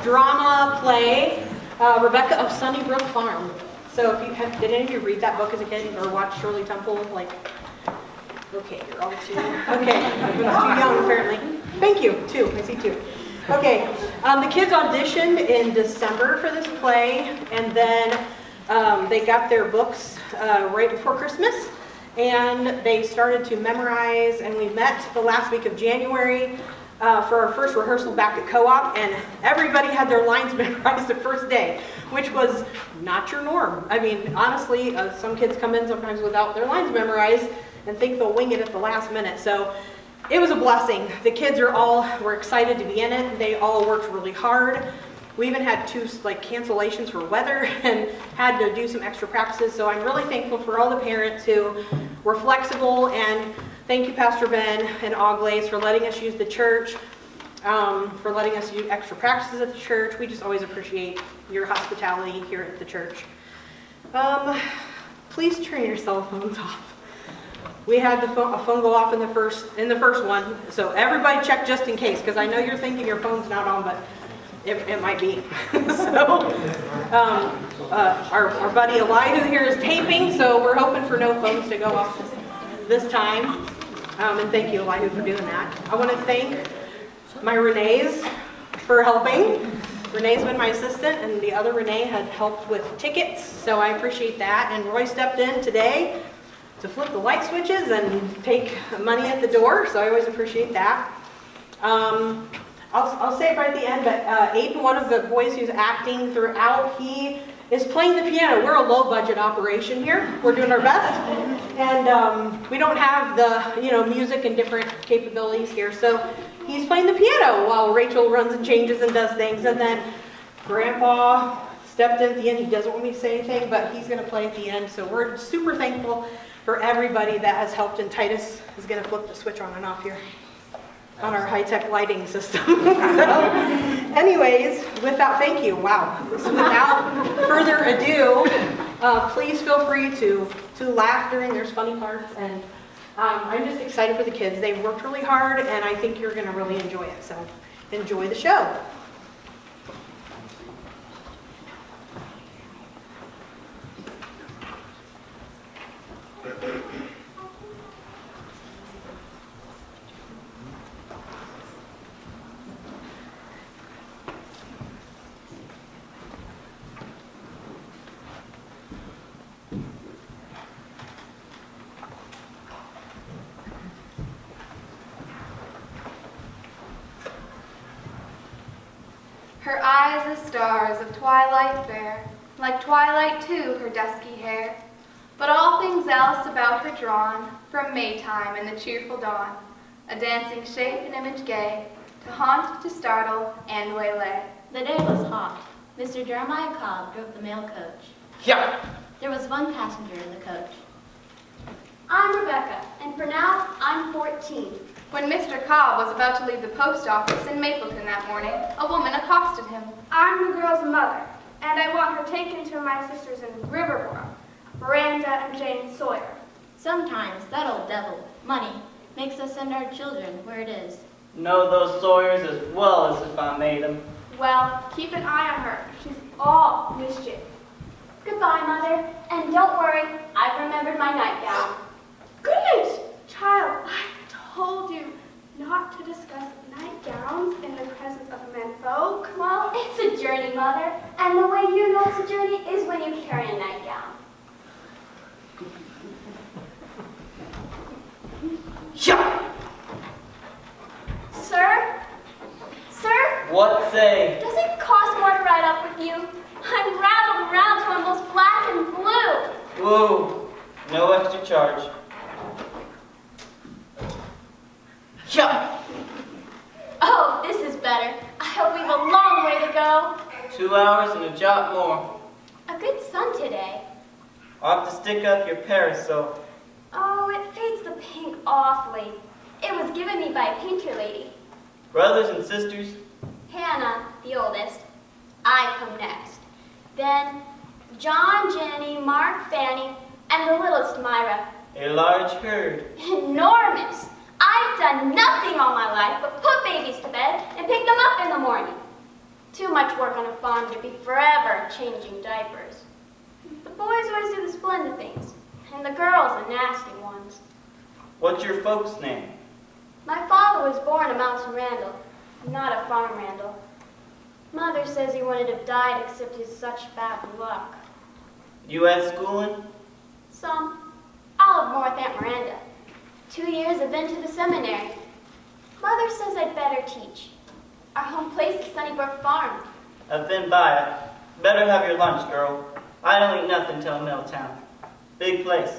drama play, Rebecca of Sunnybrook Farm. So if you have, did any of you read that book as a kid or watch Shirley Temple? Like, okay, you're all too, okay, everyone's too young apparently. Thank you, two, I see two. Okay, the kids auditioned in December for this play, and then they got their books right before Christmas, and they started to memorize, and we met the last week of January for our first rehearsal back at Co-op, and everybody had their lines memorized the first day, which was not your norm. I mean, honestly, some kids come in sometimes without their lines memorized and think they'll wing it at the last minute. So it was a blessing. The kids were excited to be in it. They all worked really hard. We even had 2 cancellations for weather and had to do some extra practices. So I'm really thankful for all the parents who were flexible, and thank you, Pastor Ben and Oglaze, for letting us use the church, for letting us do extra practices at the church. We just always appreciate your hospitality here at the church. Please turn your cell phones off. We had a phone go off in the first one, so everybody check just in case, because I know you're thinking your phone's not on, but it might be. So our buddy Elihu here is taping, so we're hoping for no phones to go off this time. And thank you, Elihu, for doing that. I want to thank my Renees for helping. Renee's been my assistant, and the other Renee had helped with tickets, so I appreciate that. And Roy stepped in today to flip the light switches and take money at the door, so I always appreciate that. I'll say it right at the end, but Aiden, one of the boys who's acting throughout, he is playing the piano. We're a low-budget operation here. We're doing our best, and we don't have the music and different capabilities here, so he's playing the piano while Rachel runs and changes and does things. And then Grandpa stepped in at the end. He doesn't want me to say anything, but he's going to play at the end, so we're super thankful for everybody that has helped, and Titus is going to flip the switch on and off here on our high-tech lighting system. So, anyways, thank you. Wow. So without further ado, please feel free to laugh during. There's funny parts, and I'm just excited for the kids. They've worked really hard, and I think you're going to really enjoy it. So enjoy the show. Her eyes as stars of twilight fair, like twilight too her dusky hair, but all things else about her drawn from Maytime and the cheerful dawn, a dancing shape and image gay, to haunt, to startle, and waylay. The day was hot. Mr. Jeremiah Cobb drove the mail coach. Yeah. There was one passenger in the coach. I'm Rebecca, and for now, I'm 14. When Mr. Cobb was about to leave the post office in Mapleton that morning, a woman accosted him. I'm the girl's mother, and I want her taken to my sisters in Riverboro, Miranda and Jane Sawyer. Sometimes that old devil, money, makes us send our children where it is. Know those Sawyers as well as if I made them. Well, keep an eye on her. She's all mischief. Goodbye, Mother, and don't worry, I've remembered my nightgown. Goodness! Child, I told you not to discuss nightgowns in the presence of men folk. Well, it's a journey, Mother, and the way you know it's a journey is when you carry a nightgown. Yeah. Sir? Sir? What say? Does it cost more to ride up with you? I'm rattled around till I'm both black and blue. Whoa. No extra charge. Yeah. Oh, this is better. I hope we've a long way to go. 2 hours and a jot more. A good sun today. I'll have to stick up your parasol. Oh, it fades the pink awfully. It was given me by a painter lady. Brothers and sisters? Hannah, the oldest. I come next. Then John, Jenny, Mark, Fanny, and the littlest Myra. A large herd. Enormous. I've done nothing all my life but put babies to bed and pick them up in the morning. Too much work on a farm to be forever changing diapers. The boys always do the splendid things, and the girls the nasty ones. What's your folks' name? My father was born a mountain Randall, not a farm Randall. Mother says he wouldn't have died except he's such bad luck. You at schooling? Some. I'll have more with Aunt Miranda. 2 years I've been to the seminary. Mother says I'd better teach. Our home place is Sunnybrook Farm. I've been by it. Better have your lunch, girl. I don't eat nothing till Milltown. Big place.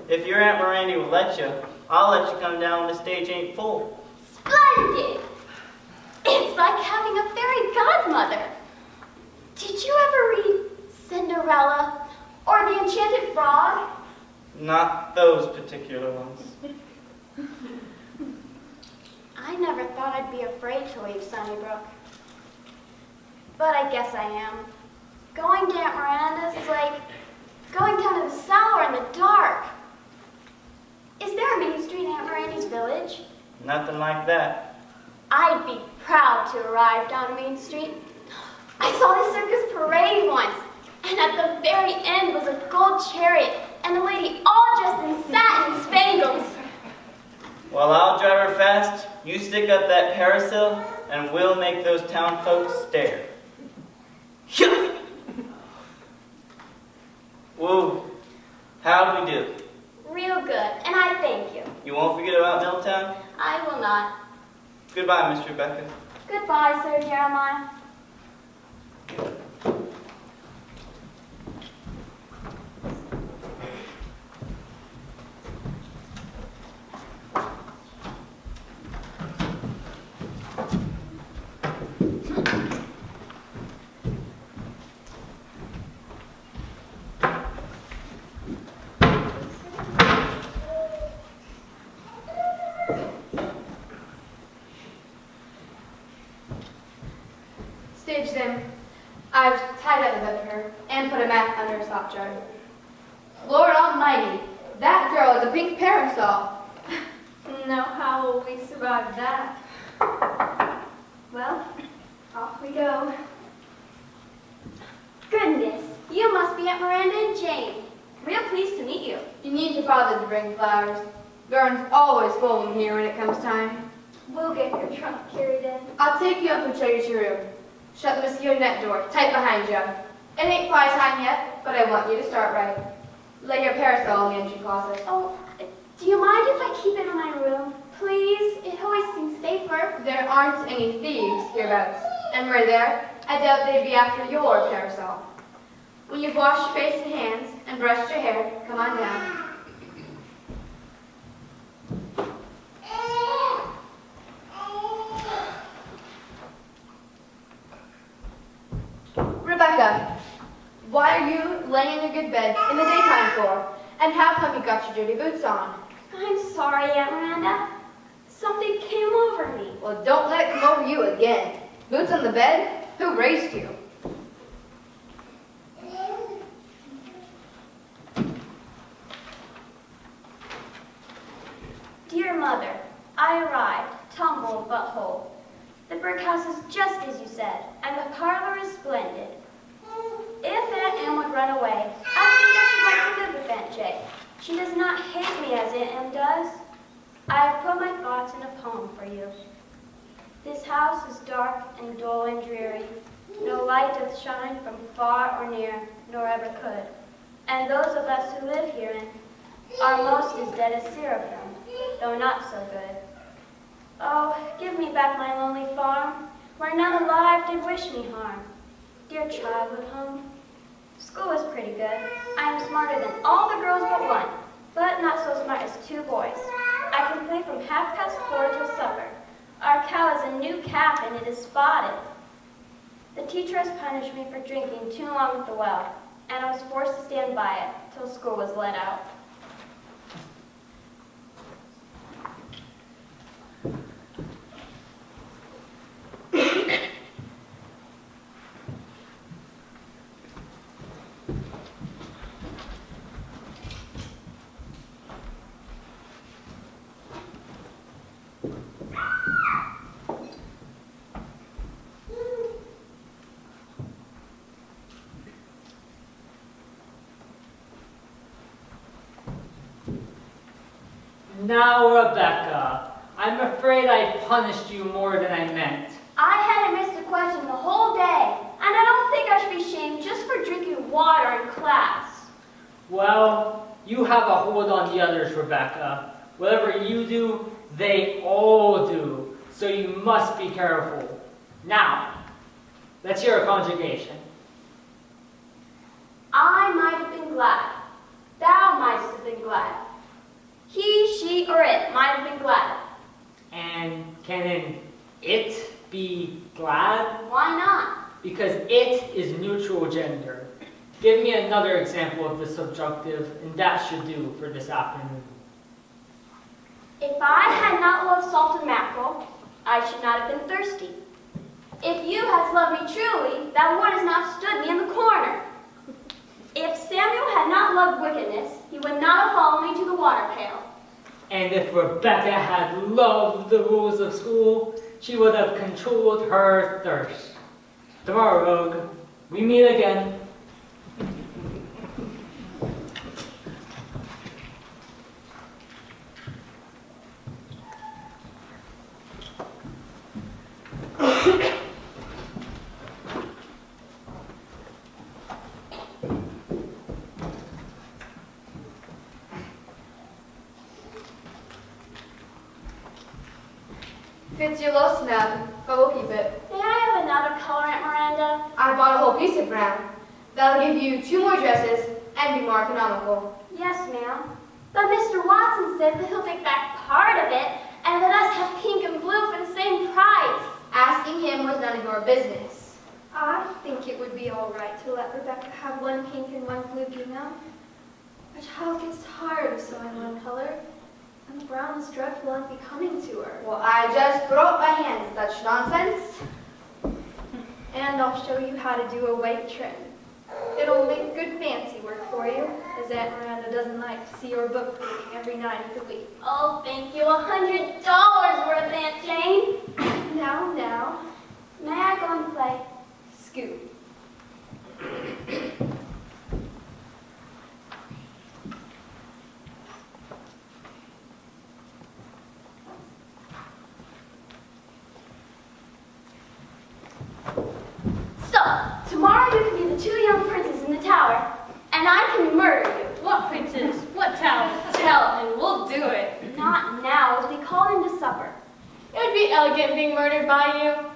If your Aunt Miranda will let you, I'll let you come down when the stage ain't full. Splendid! It's like having a fairy godmother. Did you ever read Cinderella or The Enchanted Frog? Not those particular ones. I never thought I'd be afraid to leave Sunnybrook. But I guess I am. Going to Aunt Miranda's is like going down to the cellar in the dark. Is there a main street in Aunt Miranda's village? Nothing like that. I'd be proud to arrive down Main Street. I saw the circus parade once, and at the very end was a gold chariot and a lady all dressed in satin spangles. Well, I'll drive her fast. You stick up that parasol, and we'll make those town folks stare. Hyah! Whoa, how'd we do? Real good, and I thank you. You won't forget about Milltown? I will not. Goodbye, Miss Rebecca. Goodbye, Sir Jeremiah. Staged him. I've tied up the bed for her and put a mat under her sock jar. Lord Almighty, that girl is a pink parasol. Now how will we survive that? Well, off we go. Goodness, you must be Aunt Miranda and Jane. Real pleased to meet you. You need your father to bring flowers. Garden's always full in here when it comes time. We'll get your trunk carried in. I'll take you up and show you to your room. Shut the mosquito net door tight behind you. It ain't fly time yet, but I want you to start right. Lay your parasol in the entry closet. Oh, do you mind if I keep it in my room? Please, it always seems safer. There aren't any thieves hereabouts, and were there, I doubt they'd be after your parasol. When you've washed your face and hands and brushed your hair, come on down. Rebecca, why are you laying in your good bed in the daytime for? And how come you got your dirty boots on? I'm sorry, Aunt Miranda. Something came over me. Well, don't let it come over you again. Boots on the bed? Who raised you? Dear Mother, I arrived, tumbled but whole. The brick house is just as you said, and the parlor is splendid. If Aunt Anne would run away, I think I should like to live with Aunt Jay. She does not hate me as Aunt Anne does. I have put my thoughts in a poem for you. This house is dark and dull and dreary. No light doth shine from far or near, nor ever could. And those of us who live herein are most as dead as seraphim, though not so good. Oh, give me back my lonely farm, where none alive did wish me harm. Dear childhood home, school is pretty good. I am smarter than all the girls but one, but not so smart as 2 boys. I can play from 4:30 till supper. Our cow is a new calf and it is spotted. The teacher has punished me for drinking too long at the well, and I was forced to stand by it till school was let out. Now, Rebecca, I'm afraid I punished you more than I meant. I hadn't missed a question the whole day, and I don't think I should be shamed just for drinking water in class. Well, you have a hold on the others, Rebecca. Whatever you do, they all do. So you must be careful. Now, let's hear a conjugation. I might have been glad. Thou mightst have been glad. He, she, or it might have been glad. And can an it be glad? Why not? Because it is neutral gender. Give me another example of the subjunctive, and that should do for this afternoon. If I had not loved salt and mackerel, I should not have been thirsty. If you hadst loved me truly, thou wouldst not stood me in the corner. If Samuel had not loved wickedness, he would not have followed me to the water pail. And if Rebecca had loved the rules of school, she would have controlled her thirst. Tomorrow, Rogue, we meet again. Fits your low snub, but we'll keep it. May I have another color, Aunt Miranda? I bought a whole piece of brown. That'll give you 2 more dresses and be more economical. Yes, ma'am. But Mr. Watson says that he'll take back part of it and let us have pink and blue for the same price. Asking him was none of your business. I think it would be all right to let Rebecca have one pink and one blue, you know. A child gets tired of sewing one color, and the brown is dreadful and unbecoming to her. Well, I just throw up my hands at such nonsense. And I'll show you how to do a weight trim. It'll make good fancy work for you, as Aunt Miranda doesn't like to see your book reading every night of the week. Oh, thank you. $100 worth, Aunt Jane. Now, May I go and play? scoot. So, tomorrow you can be the 2 young princes in the tower, and I can murder you. What princes? What tower? Tell, and we'll do it. Not now, as we call in to supper. It would be elegant being murdered by you.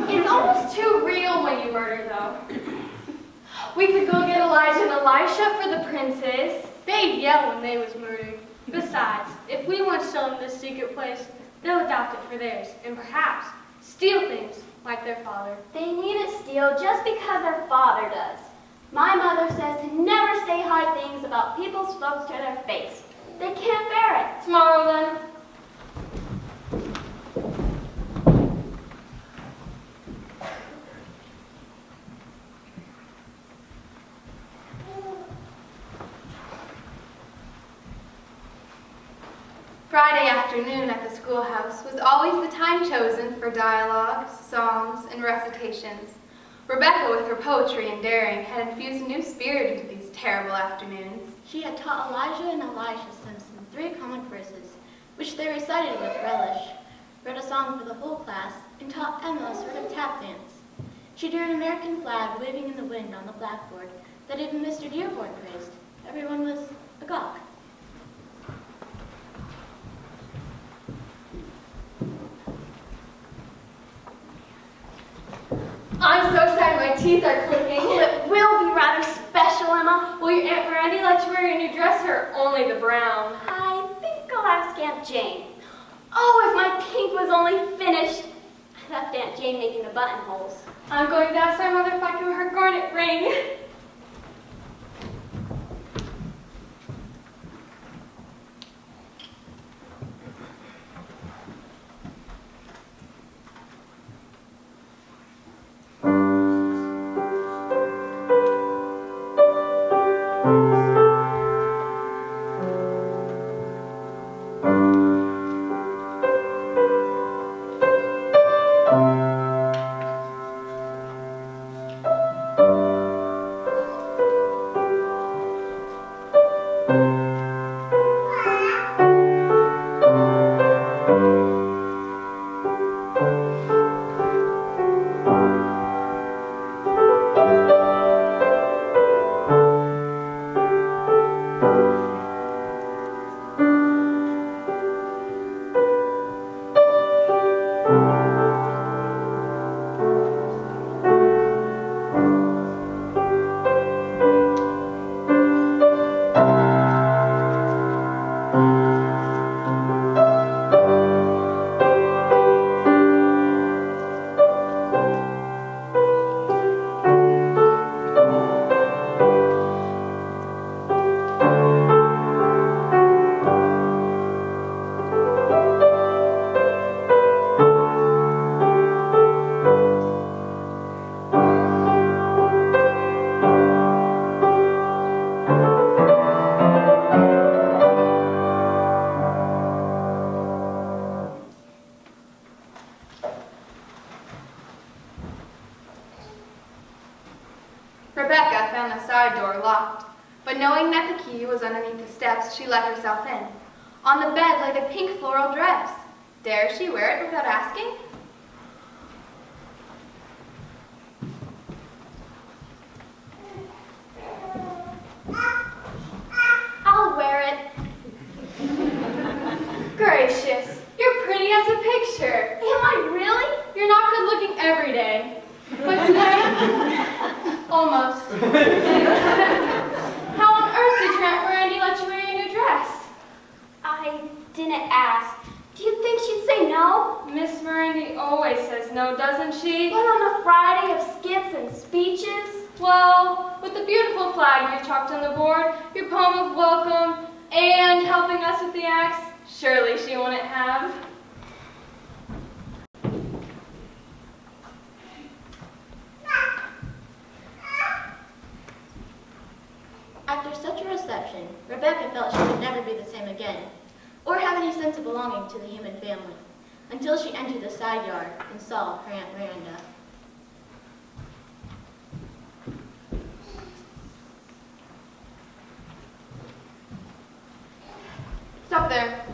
It's almost too real when you murder, though. We could go get Elijah and Elisha for the princes. They'd yell when they was murdered. Besides, if we once show them this secret place, they'll adopt it for theirs, and perhaps steal things like their father. They need to steal just because their father does. My mother says to never say hard things about people's folks to their face. They can't bear it. Tomorrow, then. Friday afternoon at the schoolhouse was always the time chosen for dialogues, songs, and recitations. Rebecca, with her poetry and daring, had infused a new spirit into these terrible afternoons. She had taught Elijah and Elisha Simpson 3 comic verses, which they recited with relish, read a song for the whole class, and taught Emma a sort of tap dance. She drew an American flag waving in the wind on the blackboard that even Mr. Dearborn praised. Everyone was agog. I'm so excited, my teeth are clicking. Oh, it will be rather special, Emma. Will your Aunt Miranda let you wear your new dress or only the brown? I think I'll ask Aunt Jane. Oh, if my pink was only finished. I left Aunt Jane making the buttonholes. I'm going to ask my mother if I can wear her garnet ring. Rebecca found the side door locked, but knowing that the key was underneath the steps, she let herself in. On the bed lay the pink floral dress. Dare she wear it without asking? I'll wear it. Gracious, you're pretty as a picture. Am I really? You're not good looking every day, but today, almost. How on earth did your Aunt Miranda let you wear your new dress? I didn't ask. Do you think she'd say no? Miss Miranda always says no, doesn't she? But on a Friday of skits and speeches? Well, with the beautiful flag you chalked on the board, your poem of welcome, and helping us with the axe, surely she wouldn't have. After such a reception, Rebecca felt she would never be the same again, or have any sense of belonging to the human family, until she entered the side yard and saw her Aunt Miranda. Stop there.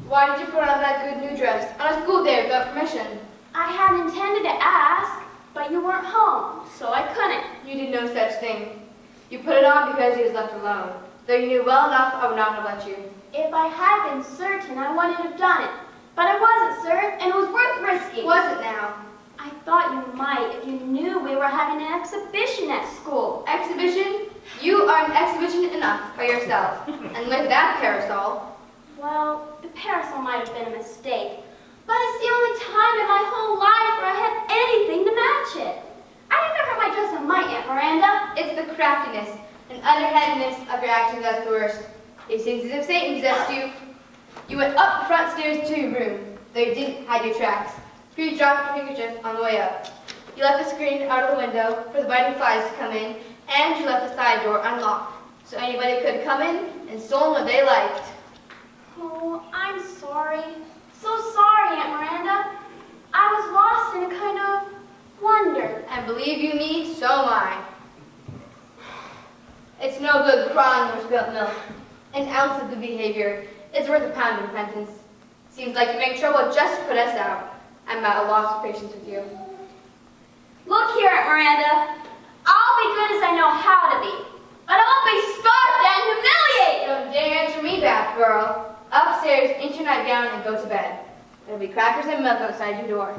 Why did you put on that good new dress on a school day without permission? I had intended to ask, but you weren't home, so I couldn't. You did no such thing. You put it on because he was left alone, though you knew well enough I would not have let you. If I had been certain, I wouldn't have done it. But I wasn't certain, and it was worth risking. Was it now? I thought you might if you knew we were having an exhibition at school. Exhibition? You are an exhibition enough by yourself. And with that parasol. Well, the parasol might have been a mistake, but it's the only time in my whole life where I had anything to match it. I remember my dress on my Aunt Miranda. It's the craftiness and underhandedness of your actions that's the worst. It seems as if Satan possessed you. You went up the front stairs to your room, though you didn't hide your tracks. For you dropped your handkerchief on the way up. You left the screen out of the window for the biting flies to come in, and you left the side door unlocked, so anybody could come in and stolen what they liked. Oh, I'm sorry. So sorry, Aunt Miranda. I was lost in a kind of wonder. And believe you me, so am I. It's no good crying over spilt milk. An ounce of good behavior is worth a pound of repentance. Seems like you make trouble just to put us out. I'm at a loss of patience with you. Look here, Aunt Miranda. I'll be good as I know how to be, but I won't be starved and humiliated. Don't dare answer me back, girl. Upstairs, into your nightgown, and go to bed. There'll be crackers and milk outside your door.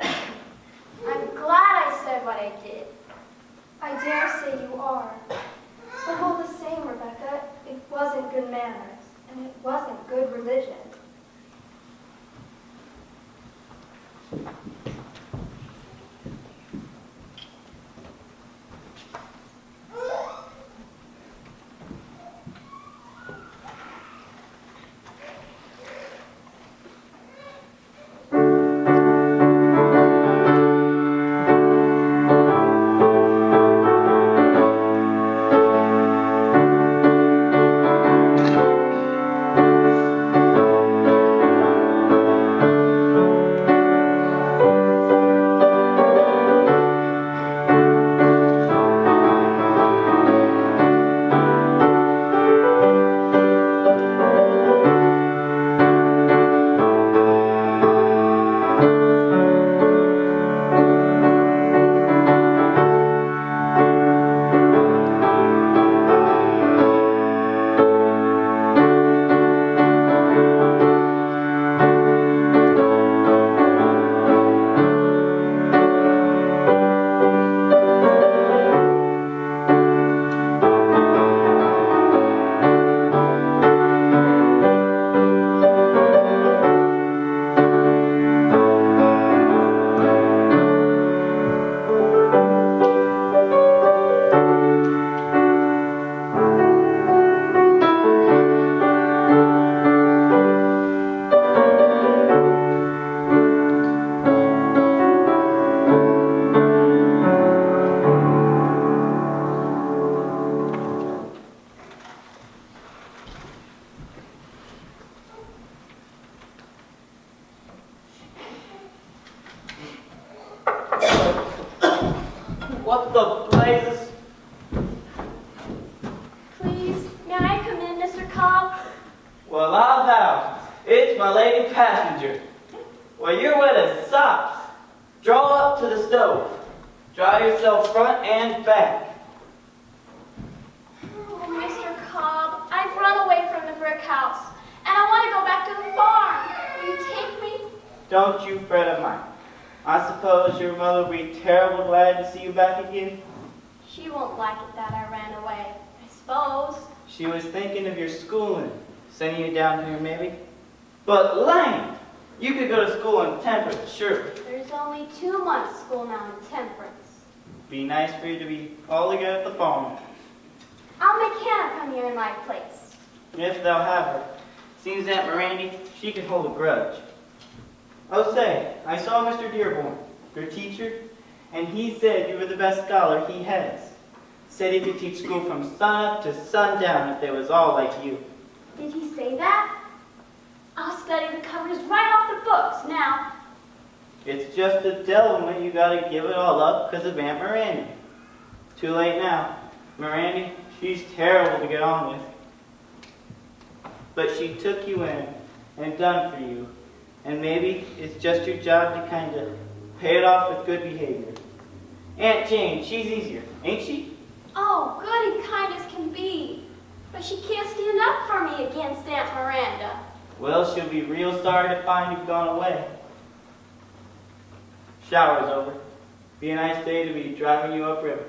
I'm glad I said what I did. I dare say you are. But all the same, Rebecca, it wasn't good manners, and it wasn't good religion. What the blazes? Please, may I come in, Mr. Cobb? Well, I'll vow. It's my lady passenger. Well, you're wet as sops. Draw up to the stove. Dry yourself front and back. Oh, Mr. Cobb, I've run away from the brick house, and I want to go back to the farm. Will you take me? Don't you fret a mite. I suppose your mother will be terrible glad to see you back again. She won't like it that I ran away, I suppose. She was thinking of your schooling, sending you down here maybe. But land! You could go to school in Temperance, sure. There's only 2 months school now in Temperance. Be nice for you to be all together at the farm. I'll make Hannah come here in my place. If they'll have her. Seems Aunt Miranda, she can hold a grudge. Oh, say, I saw Mr. Dearborn, your teacher, and he said you were the best scholar he has. Said he could teach school from sun up to sundown if they was all like you. Did he say that? I'll study the covers right off the books now. It's just a devilment you gotta give it all up because of Aunt Miranda. Too late now. Miranda, she's terrible to get on with. But she took you in and done for you. And maybe it's just your job to kind of pay it off with good behavior. Aunt Jane, she's easier, ain't she? Oh, good and kind as can be. But she can't stand up for me against Aunt Miranda. Well, she'll be real sorry to find you've gone away. Shower's over. Be a nice day to be driving you upriver.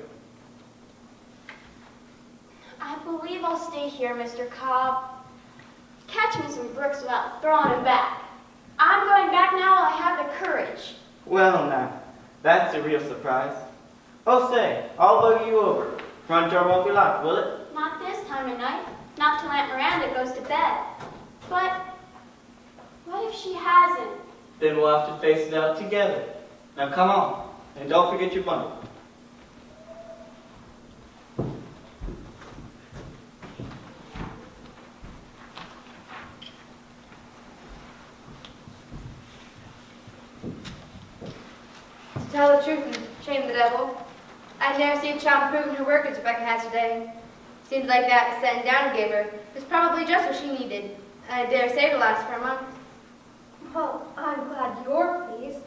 I believe I'll stay here, Mr. Cobb. Catch me some bricks without throwing them back. I'm going back now while I have the courage. Well, now, that's a real surprise. Oh, say, I'll bug you over. Front door won't be locked, will it? Not this time of night. Not till Aunt Miranda goes to bed. But what if she hasn't? Then we'll have to face it out together. Now come on, and don't forget your bundle. To tell the truth and shame the devil, I've never seen a child improving her work as Rebecca has today. Seems like that setting down gave her was probably just what she needed. I dare say to last for a month. Well, I'm glad you're pleased.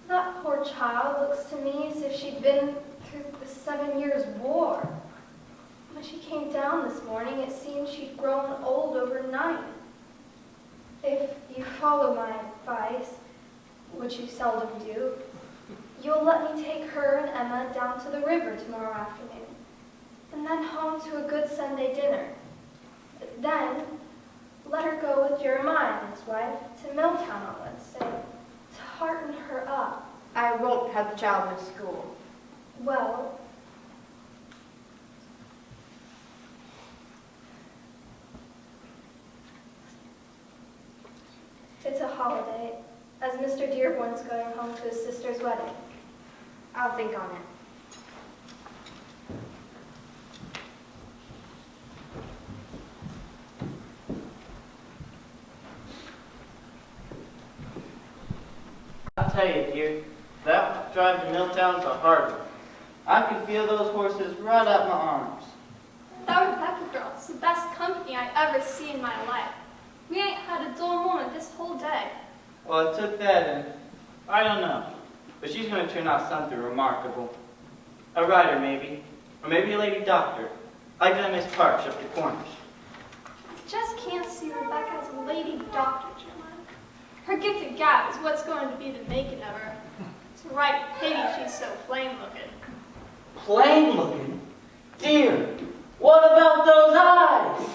That poor child looks to me as if she'd been through the 7 years' war. When she came down this morning, it seemed she'd grown old overnight. If you follow my advice, which you seldom do, you'll let me take her and Emma down to the river tomorrow afternoon, and then home to a good Sunday dinner. Then, let her go with Jeremiah and his wife to Milltown on Wednesday to hearten her up. I won't have the child in school. Well, it's a holiday, as Mr. Dearborn's going home to his sister's wedding. I'll think on it. I'll tell you, dear, that drive to Milltown's a hard one. I can feel those horses right up my arms. That Rebecca girl's the best company I ever see in my life. We ain't had a dull moment this whole day. Well, it took that and I don't know. But she's going to turn out something remarkable. A writer, maybe. Or maybe a lady doctor. Like that Miss Parks up the corners. I just can't see Rebecca as a lady doctor, Jeremiah. Her gift of gab is what's going to be the making of her. It's a right pity she's so plain-looking. Plain-looking? Dear, what about those eyes?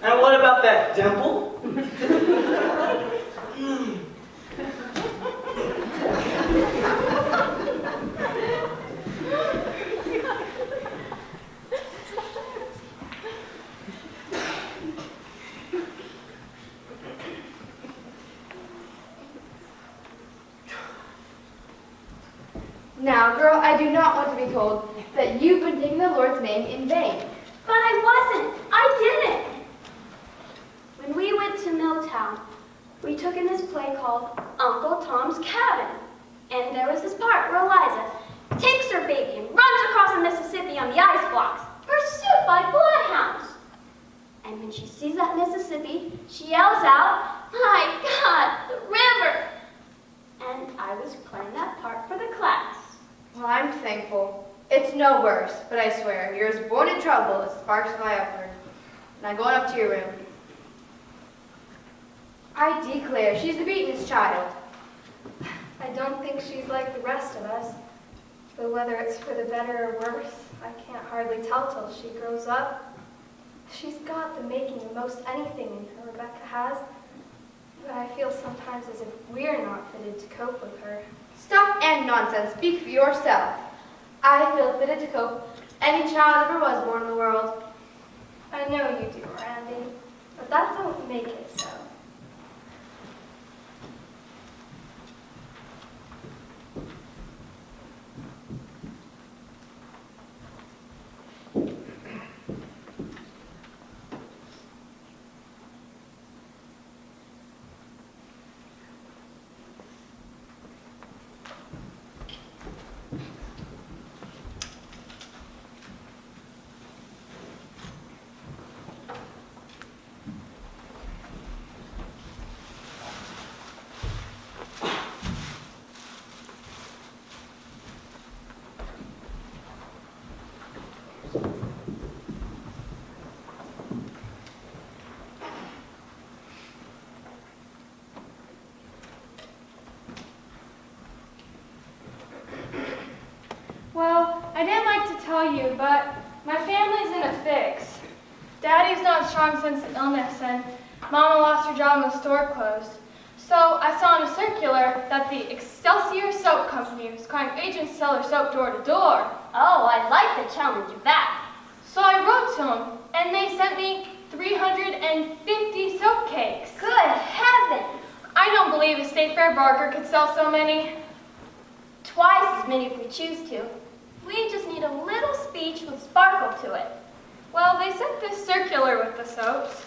And what about that dimple? Now, girl, I do not want to be told that you've been taking the Lord's name in vain. But I wasn't. I didn't. When we went to Milltown, we took in this play called Uncle Tom's Cabin. And there was this part where Eliza takes her baby and runs across the Mississippi on the ice blocks, pursued by bloodhounds. And when she sees that Mississippi, she yells out, "My God, the river!" And I was playing that part for the class. Well, I'm thankful. It's no worse, but I swear, you're as born in trouble as sparks fly upward. Now going up to your room. I declare she's the beatenest child. I don't think she's like the rest of us. But whether it's for the better or worse, I can't hardly tell till she grows up. She's got the making of most anything in her Rebecca has. But I feel sometimes as if we're not fitted to cope with her. Stuff and nonsense. Speak for yourself. I feel fitted to cope. Any child ever was born in the world. I know you do, Randy, but that don't make it so. Well, I didn't like to tell you, but my family's in a fix. Daddy's not strong since the illness, and Mama lost her job when the store closed. So I saw in a circular that the Excelsior Soap Company was calling agents to sell their soap door to door. Oh, I like the challenge of that. So I wrote to them, and they sent me 350 soap cakes. Good heavens! I don't believe a state fair barker could sell so many. Twice as many if we choose to. We just need a little speech with sparkle to it. Well, they sent this circular with the soaps.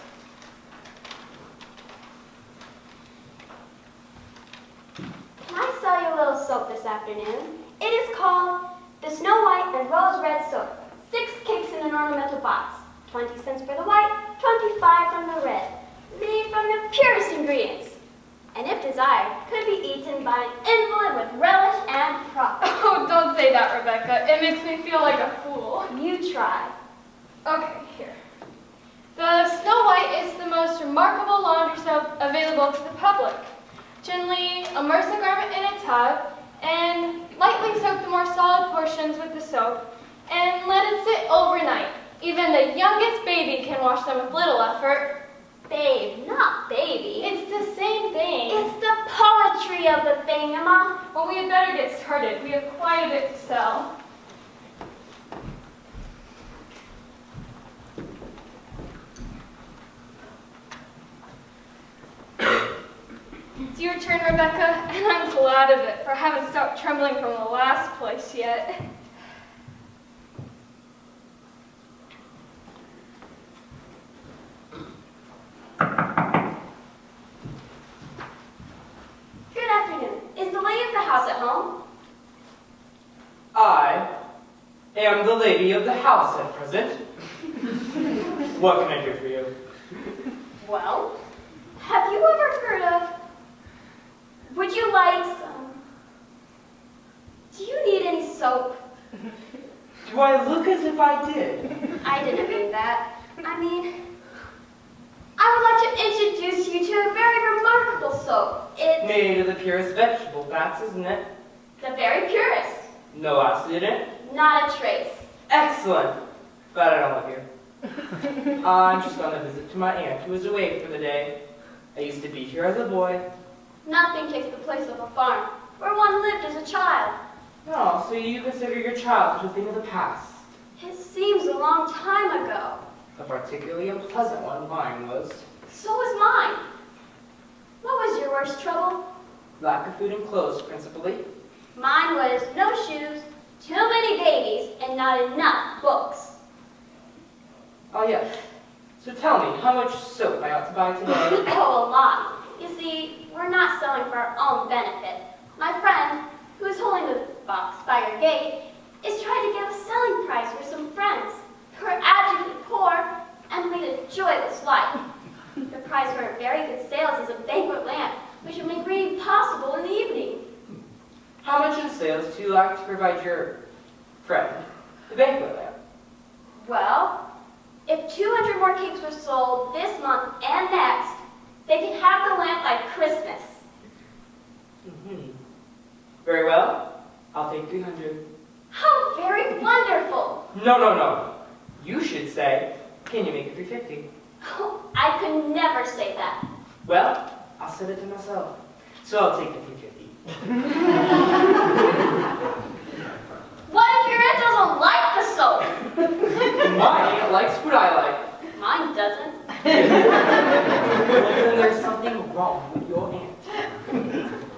Can I sell you a little soap this afternoon? It is called the Snow White and Rose Red Soap. 6 cakes in an ornamental box. 20 cents for the white, 25 from the red. Made from the purest ingredients. And if desired, could be eaten by an invalid with relish and profit. Oh, don't say that, Rebecca. It makes me feel like a fool. You try. Okay, here. The Snow White is the most remarkable laundry soap available to the public. Gently immerse a garment in a tub and lightly soak the more solid portions with the soap and let it sit overnight. Even the youngest baby can wash them with little effort. Babe, not baby. It's the same thing. It's the poetry of the thing, Emma. Well, we had better get started. We have quite a bit to sell. It's your turn, Rebecca, and I'm glad of it, for I haven't stopped trembling from the last place yet. Good afternoon. Is the lady of the house at home? I am the lady of the house at present. What can I do for you? Well, have you ever heard of... Would you like some... Do you need any soap? Do I look as if I did? I didn't mean that. I mean, I would like to introduce you to a very remarkable soap. It's Made of the purest vegetable fats, isn't it? the very purest. No acid in it? Not a trace. Excellent. Glad I don't live here. I'm just on a visit to my aunt who is away for the day. I used to be here as a boy. Nothing takes the place of a farm, where one lived as a child. Oh, so you consider your childhood a thing of the past? It seems a long time ago. A particularly unpleasant one mine was. So was mine. What was your worst trouble? Lack of food and clothes, principally. Mine was no shoes, too many babies, and not enough books. Oh, yes. So tell me, how much soap I ought to buy today? Oh, a lot. You see, we're not selling for our own benefit. My friend, who pulling the box by your gate is trying to get a selling price for some friends who are abjectly poor and lead a joyless life. The prize for a very good sales is a banquet lamp, which will make reading possible in the evening. How much in sales do you like to provide your friend, the banquet lamp? Well, if 200 more cakes were sold this month and next, they can have the lamp by Christmas. Very well. I'll take 300. How very wonderful! No. You should say, can you make it 350? Oh, I could never say that. Well, I'll set it to myself. So I'll take the 350. What if your aunt doesn't like the soap? My aunt likes what I like. Mine doesn't. Then there's something wrong with your aunt.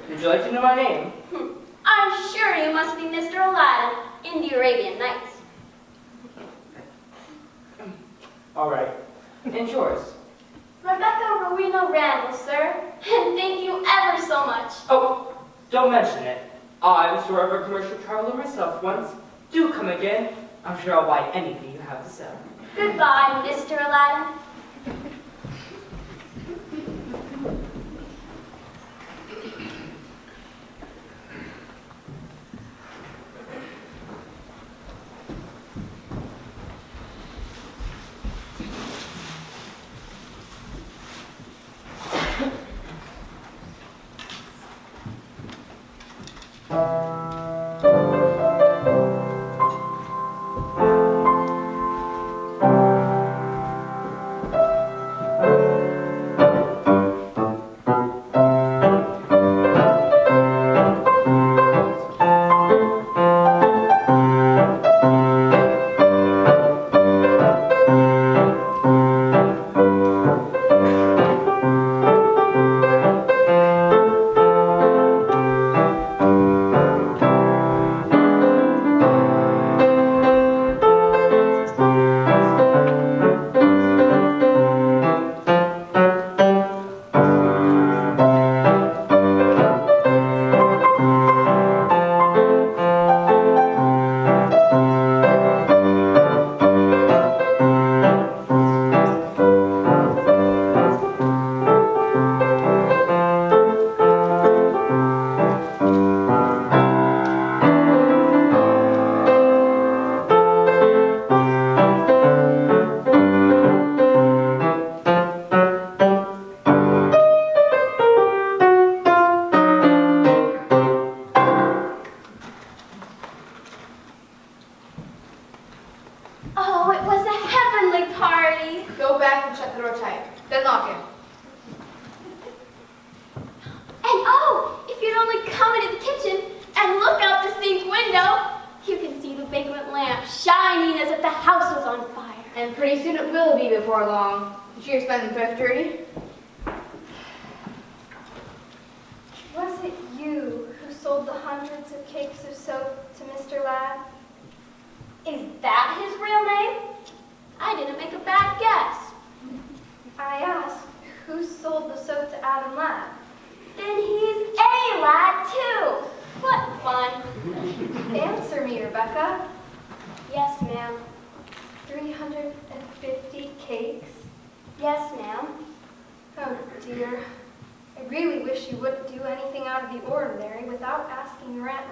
Would you like to know my name? I'm sure you must be Mr. Aladdin in the Arabian Nights. All right. And yours? Rebecca Rowena Randall, sir. And thank you ever so much. Oh, don't mention it. I was sort of a commercial traveler myself once. Do come again. I'm sure I'll buy anything you have to sell. Goodbye, Mr. Aladdin.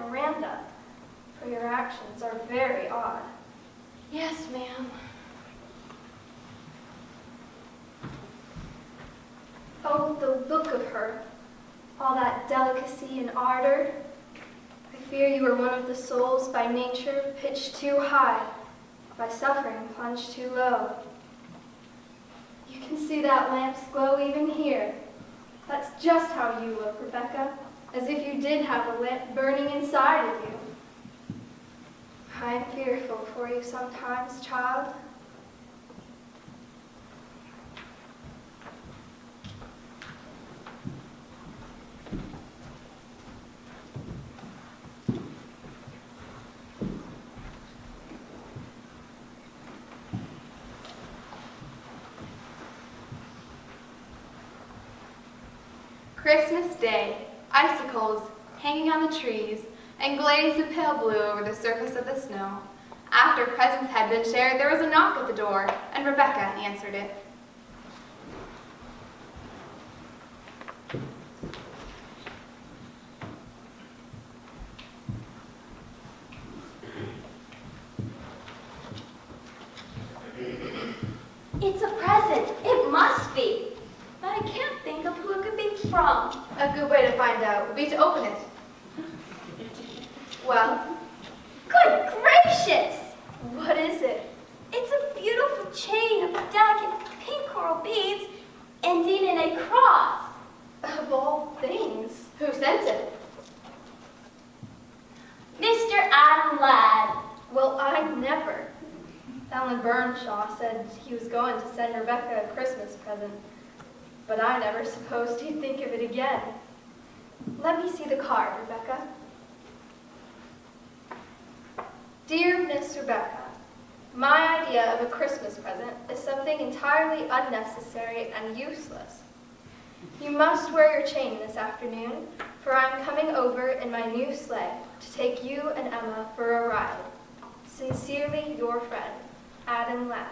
Miranda, for your actions are very odd. Yes, ma'am. Oh, the look of her, all that delicacy and ardor. I fear you are one of the souls by nature pitched too high, by suffering plunged too low. You can see that lamp's glow even here. That's just how you look, Rebecca, as if you did have a lamp burning inside of you. I am fearful for you sometimes, child. Christmas Day, icicles hanging on the trees, and glazed a pale blue over the surface of the snow. After presents had been shared, there was a knock at the door, and Rebecca answered it. It's a present. It must be. But I can't think of who it could be from. A good way to find out would be to open it. Well, Good gracious! What is it? It's a beautiful chain of delicate pink coral beads ending in a cross. Of all things. who sent it? Mr. Adam Ladd. Well, I never. Alan Burnshaw said he was going to send Rebecca a Christmas present, but I never supposed he'd think of it again. Let me see the card, Rebecca. Dear Miss Rebecca, my idea of a Christmas present is something entirely unnecessary and useless. You must wear your chain this afternoon, for I'm coming over in my new sleigh to take you and Emma for a ride. Sincerely, your friend, Adam Ladd.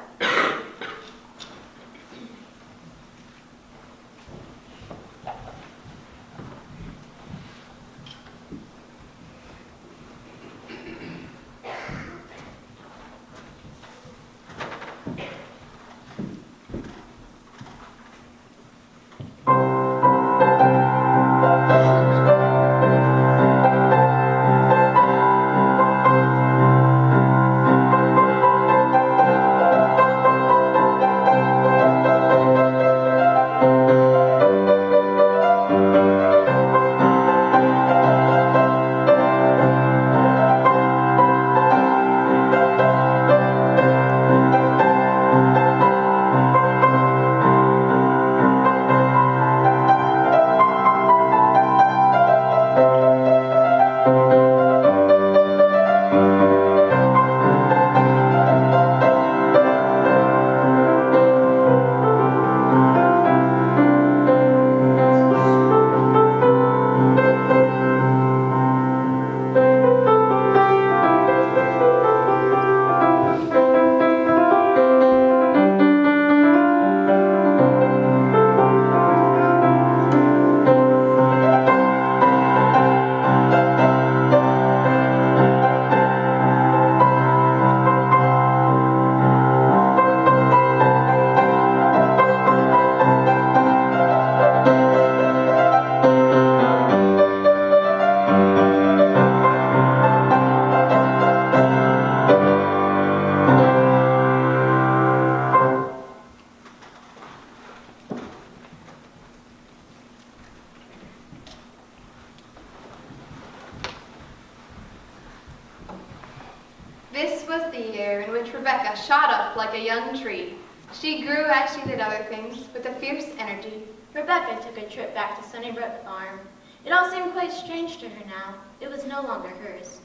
This was the year in which Rebecca shot up like a young tree. She grew as she did other things, with a fierce energy. Rebecca took a trip back to Sunnybrook Farm. It all seemed quite strange to her now. It was no longer hers.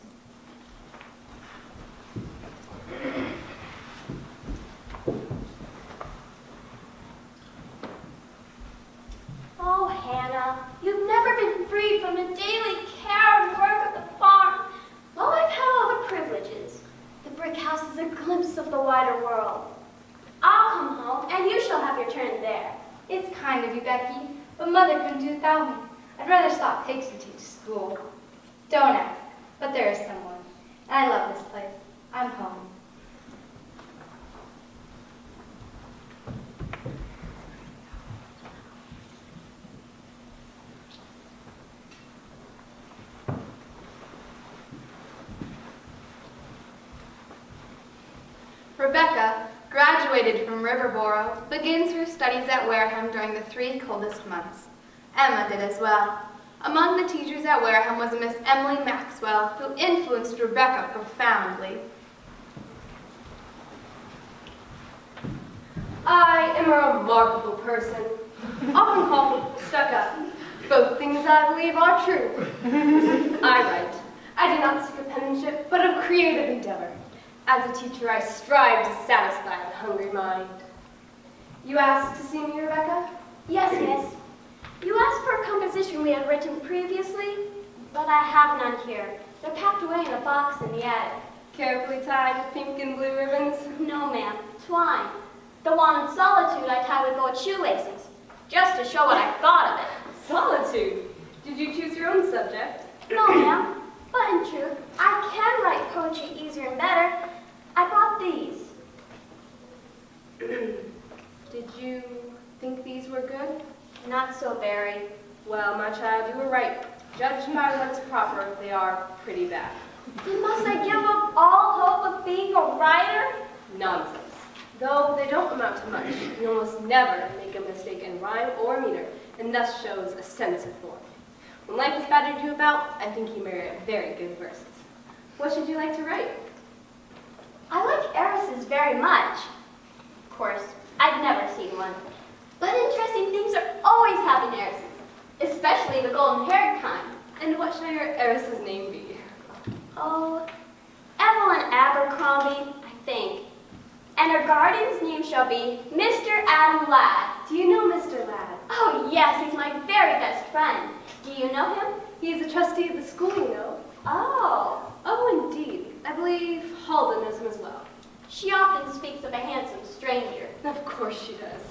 Oh, Hannah, you've never been freed from the daily care and work of the farm. Well, I've had all the privileges. The brick house is a glimpse of the wider world. I'll come home, and you shall have your turn there. It's kind of you, Becky, but Mother couldn't do it without me. I'd rather stop pigs and teach school. Don't ask, but there is someone. And I love this place. I'm home. Rebecca, graduated from Riverboro, begins her studies at Wareham during the 3 coldest months. Emma did as well. Among the teachers at Wareham was a Miss Emily Maxwell, who influenced Rebecca profoundly. I am a remarkable person, often called stuck up. Both things I believe are true. I write. I do not seek a penmanship, but of creative endeavor. As a teacher, I strive to satisfy the hungry mind. You asked to see me, Rebecca? Yes, miss. You asked for a composition we had written previously, but I have none here. They're packed away in a box in the attic. Carefully tied with pink and blue ribbons. No, ma'am, twine. The one in solitude I tie with gold shoelaces, just to show what I thought of it. Solitude. Did you choose your own subject? No, ma'am, but in truth, I can write poetry easier and better. I bought these. Did you think these were good? Not so very. Well, my child, you were right. Judged by what's proper, they are pretty bad. Then must I give up all hope of being a writer? Nonsense. Though they don't amount to much, you almost never make a mistake in rhyme or meter, and thus shows a sense of form. When life is battered you about, I think you merit very good verses. What should you like to write? I like heiresses very much. Of course, I've never seen one. But interesting things are always happening in heiresses, especially the golden-haired kind. And what shall your heiress's name be? Oh, Evelyn Abercrombie, I think. And her guardian's name shall be Mr. Adam Ladd. Do you know Mr. Ladd? Oh, yes, he's my very best friend. Do you know him? He is a trustee of the school, you know. Oh. Oh, indeed. I believe Holden knows him as well. She often speaks of a handsome stranger. Of course she does.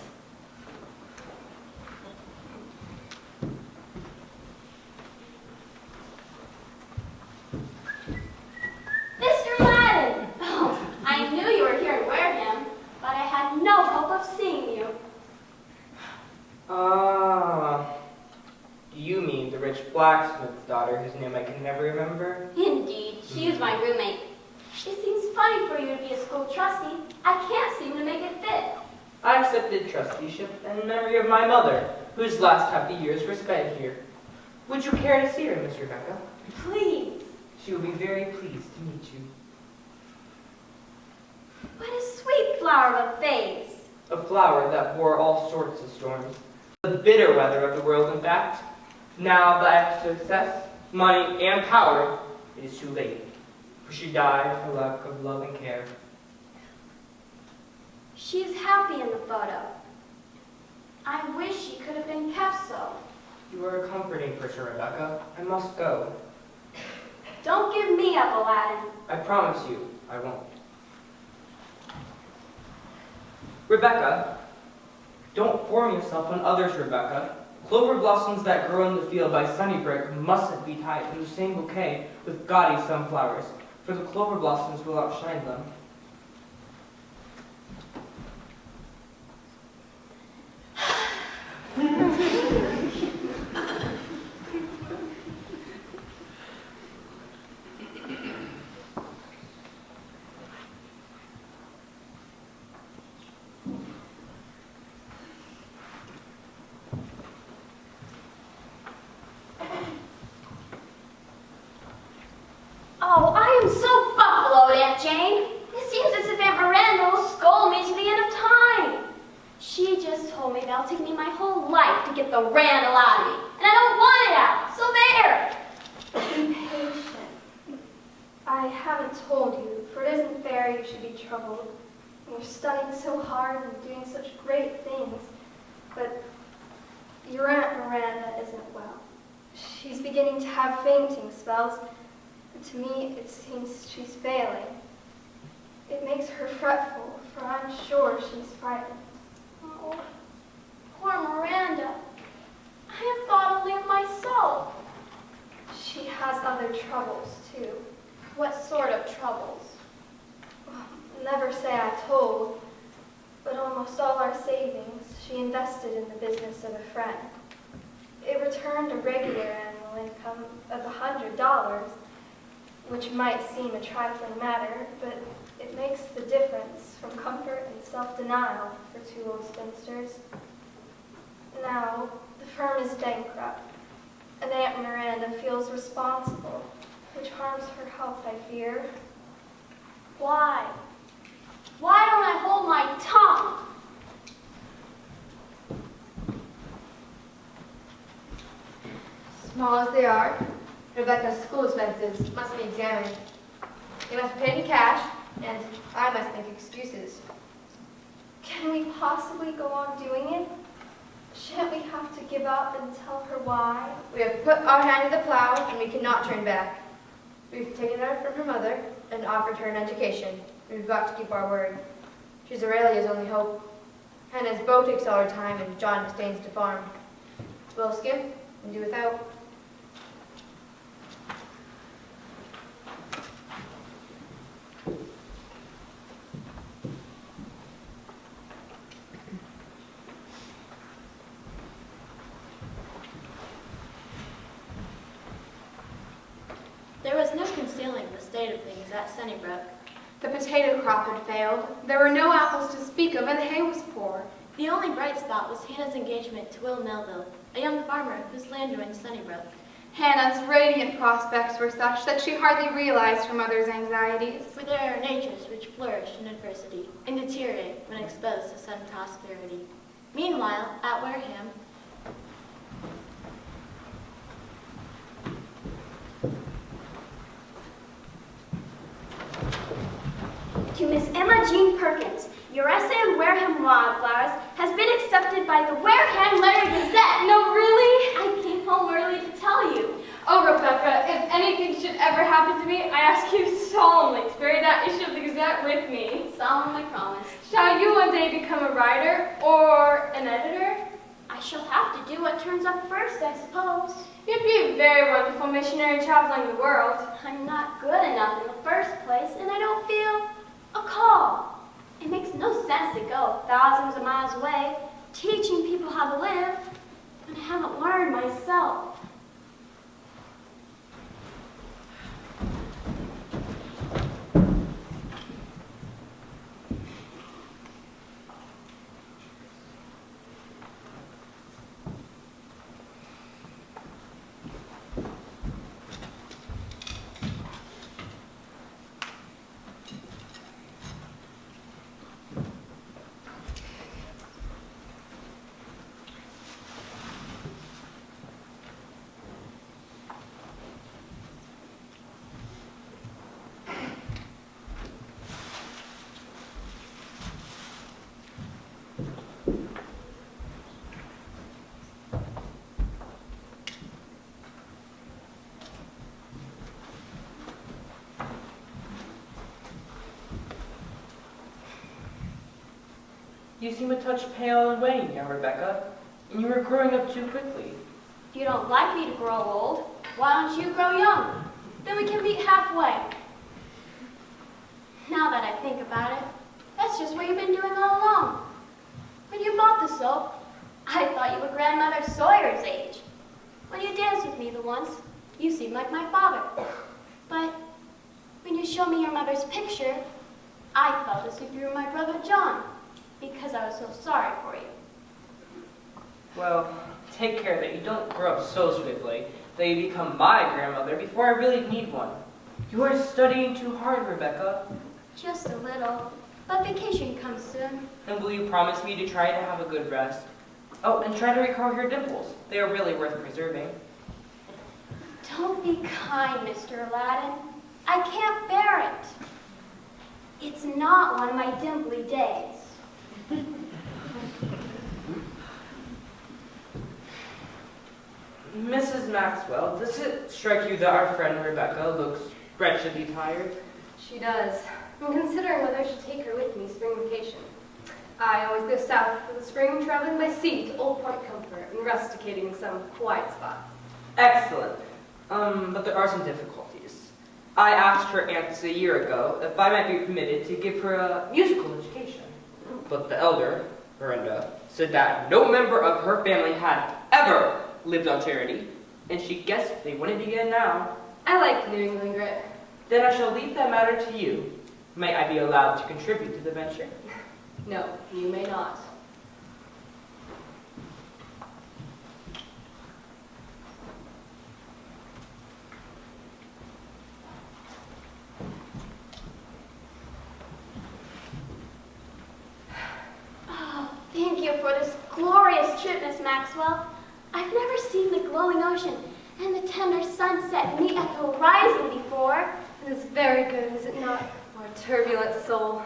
Mr. Larren! Oh, I knew you were here to wear him, but I had no hope of seeing you. Do you mean the rich blacksmith's daughter whose name I can never remember? Indeed, she is my roommate. It seems funny for you to be a school trustee. I can't seem to make it fit. I accepted trusteeship in memory of my mother, whose last happy years were spent here. Would you care to see her, Miss Rebecca? Please. She will be very pleased to meet you. What a sweet flower of a face. A flower that bore all sorts of storms. The bitter weather of the world, in fact. Now that success, money, and power, it is too late. For she died for lack of love and care. She is happy in the photo. I wish she could have been kept so. You are a comforting person, Rebecca. I must go. Don't give me up, Aladdin. I promise you, I won't. Rebecca, don't form yourself on others, Rebecca. Clover blossoms that grow in the field by Sunnybrook mustn't be tied in the same bouquet with gaudy sunflowers, for the clover blossoms will outshine them. Oh, I am so buffaloed, Aunt Jane. It seems as if Aunt Miranda will scold me to the end of time. She just told me that'll take me my whole life to get the Randall out of me, and I don't want it out, so there. Be patient. I haven't told you, for it isn't fair you should be troubled. You're studying so hard and doing such great things, but your Aunt Miranda isn't well. She's beginning to have fainting spells. To me, it seems she's failing. It makes her fretful, for I'm sure she's frightened. Oh, poor Miranda. I have thought only of myself. She has other troubles, too. What sort of troubles? Never say I told, but almost all our savings she invested in the business of a friend. It returned a regular annual income of $100, which might seem a trifling matter, but it makes the difference from comfort and self-denial for two old spinsters. Now, the firm is bankrupt, and Aunt Miranda feels responsible, which harms her health, I fear. Why? Why don't I hold my tongue? Small as they are, Rebecca's school expenses must be examined. They must be paid in cash, and I must make excuses. Can we possibly go on doing it? Shan't we have to give up and tell her why? We have put our hand to the plow, and we cannot turn back. We've taken her from her mother and offered her an education. We've got to keep our word. She's Aurelia's only hope. Hannah's beau takes all her time, and John disdains to farm. We'll skip and do without. There was no concealing the state of things at Sunnybrook. The potato crop had failed. There were no apples to speak of, and the hay was poor. The only bright spot was Hannah's engagement to Will Melville, a young farmer whose land joined Sunnybrook. Hannah's radiant prospects were such that she hardly realized her mother's anxieties. For there are natures which flourish in adversity and deteriorate when exposed to sudden prosperity. Meanwhile, at Wareham, To Miss Emma Jean Perkins, your essay on Wareham wildflowers has been accepted by the Wareham Letter Gazette. No, really? I came home early to tell you. Oh, Rebecca, if anything should ever happen to me, I ask you solemnly to carry that issue of the Gazette with me. Solemnly promise. Shall you one day become a writer or an editor? I shall have to do what turns up first, I suppose. You'd be a very wonderful missionary traveling the world. I'm not good enough in the first place, and I don't feel a call. It makes no sense to go thousands of miles away, teaching people how to live, when I haven't learned myself. You seem a touch pale and wan, young Rebecca, and you are growing up too quickly. If you don't like me to grow old, why don't you grow young? Then we can meet halfway. Now that I think about it, that's just what you've been doing all along. When you bought the soap, I thought you were Grandmother Sawyer's age. When you danced with me the once, you seemed like my father. But when you showed me your mother's picture, I felt as if you were my brother John, because I was so sorry for you. Well, take care that you don't grow up so swiftly that you become my grandmother before I really need one. You are studying too hard, Rebecca. Just a little, but vacation comes soon. And will you promise me to try to have a good rest? Oh, and try to recall your dimples. They are really worth preserving. Don't be kind, Mr. Aladdin. I can't bear it. It's not one of my dimply days. Mrs. Maxwell, does it strike you that our friend Rebecca looks wretchedly tired? She does. I'm considering whether I should take her with me spring vacation. I always go south for the spring, traveling by sea to Old Point Comfort and rusticating in some quiet spot. Excellent. But there are some difficulties. I asked her aunts a year ago if I might be permitted to give her a musical education. But the elder, Miranda, said that no member of her family had ever lived on charity, and she guessed they wouldn't begin now. I like New England grit. Then I shall leave that matter to you. May I be allowed to contribute to the venture? No, you may not. Oh, thank you for this glorious trip, Miss Maxwell. I've never seen the glowing ocean and the tender sunset meet at the horizon before. It is very good, is it not, our turbulent soul?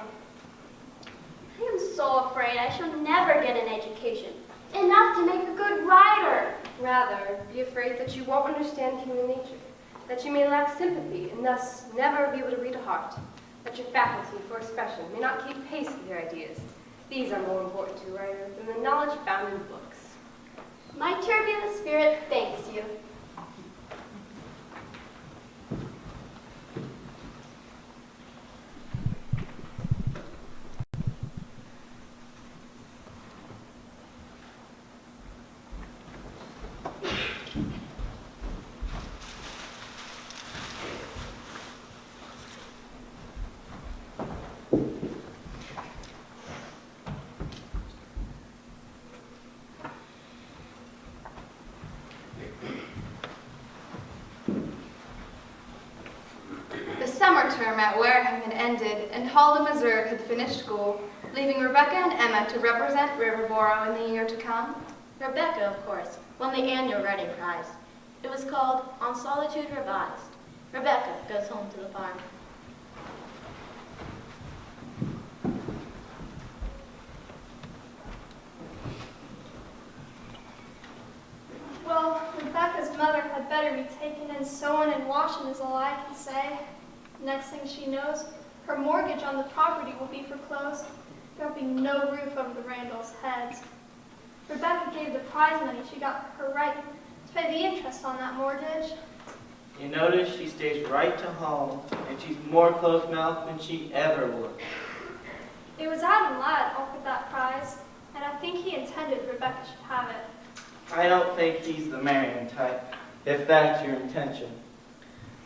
I am so afraid I shall never get an education. enough to make a good writer. Rather, be afraid that you won't understand human nature, that you may lack sympathy and thus never be able to read a heart, that your faculty for expression may not keep pace with your ideas. These are more important to a writer than the knowledge found in books. My turbulent spirit thanks you. The summer term at Wareham had ended, and Holliday, Missouri had finished school, leaving Rebecca and Emma to represent Riverboro in the year to come. Rebecca, of course, won the annual writing prize. It was called On Solitude Revised. Rebecca goes home to the farm. Well, Rebecca's mother had better be taken in sewing and washing is all I can say. Next thing she knows, her mortgage on the property will be foreclosed. There'll be no roof over the Randalls' heads. Rebecca gave the prize money she got for her right to pay the interest on that mortgage. You notice she stays right to home, and she's more close-mouthed than she ever would. It was Adam Ladd offered that prize, and I think he intended Rebecca should have it. I don't think he's the marrying type, if that's your intention.